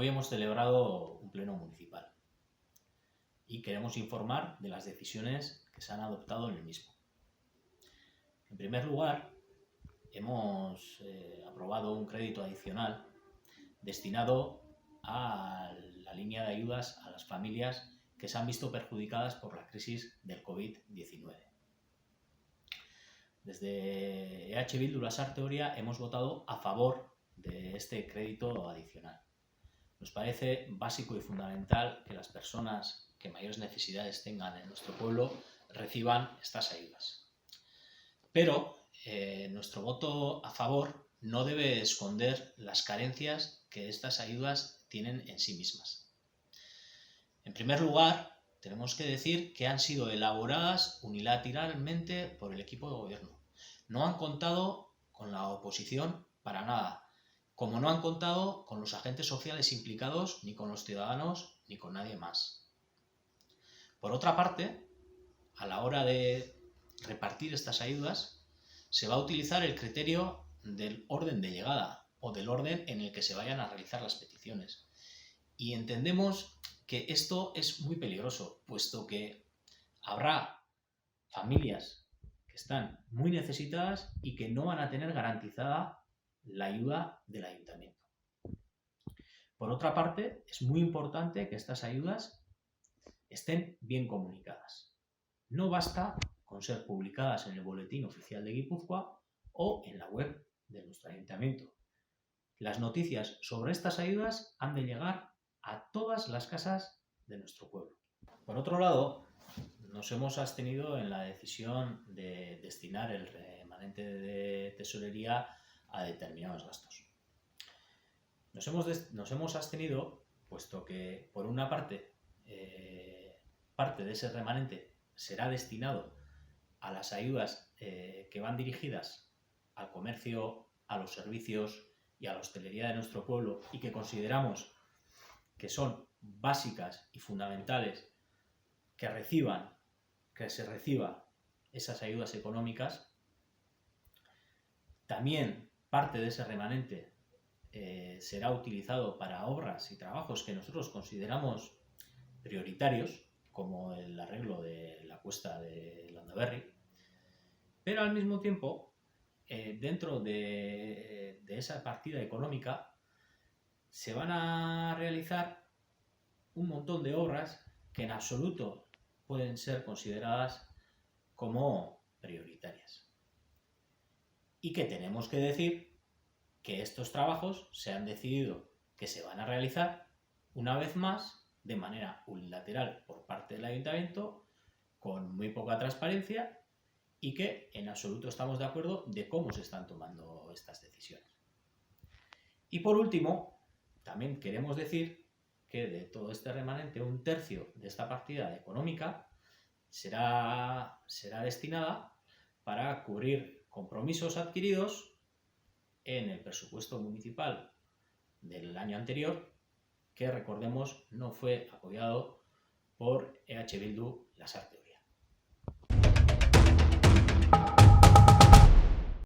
Hoy hemos celebrado un pleno municipal y queremos informar de las decisiones que se han adoptado en el mismo. En primer lugar, hemos aprobado un crédito adicional destinado a la línea de ayudas a las familias que se han visto perjudicadas por la crisis del COVID-19. Desde EH Bildu Lasarte Oria hemos votado a favor de este crédito adicional. Nos parece básico y fundamental que las personas que mayores necesidades tengan en nuestro pueblo reciban estas ayudas. Pero nuestro voto a favor no debe esconder las carencias que estas ayudas tienen en sí mismas. En primer lugar, tenemos que decir que han sido elaboradas unilateralmente por el equipo de gobierno. No han contado con la oposición para nada, como no han contado con los agentes sociales implicados, ni con los ciudadanos, ni con nadie más. Por otra parte, a la hora de repartir estas ayudas, se va a utilizar el criterio del orden de llegada o del orden en el que se vayan a realizar las peticiones. Y entendemos que esto es muy peligroso, puesto que habrá familias que están muy necesitadas y que no van a tener garantizada la ayuda del ayuntamiento. Por otra parte, es muy importante que estas ayudas estén bien comunicadas. No basta con ser publicadas en el Boletín Oficial de Guipúzcoa o en la web de nuestro ayuntamiento. Las noticias sobre estas ayudas han de llegar a todas las casas de nuestro pueblo. Por otro lado, nos hemos abstenido en la decisión de destinar el remanente de tesorería a determinados gastos. Nos hemos abstenido puesto que, por una parte, parte de ese remanente será destinado a las ayudas que van dirigidas al comercio, a los servicios y a la hostelería de nuestro pueblo y que consideramos que son básicas y fundamentales que se reciba esas ayudas económicas. También parte de ese remanente será utilizado para obras y trabajos que nosotros consideramos prioritarios, como el arreglo de la cuesta de Landaberri, pero al mismo tiempo, dentro de esa partida económica, se van a realizar un montón de obras que en absoluto pueden ser consideradas como prioritarias. Y que tenemos que decir que estos trabajos se han decidido que se van a realizar una vez más de manera unilateral por parte del ayuntamiento, con muy poca transparencia y que en absoluto estamos de acuerdo de cómo se están tomando estas decisiones. Y por último, también queremos decir que de todo este remanente, un tercio de esta partida económica será destinada para cubrir compromisos adquiridos en el presupuesto municipal del año anterior, que recordemos no fue apoyado por EH Bildu Lasarte.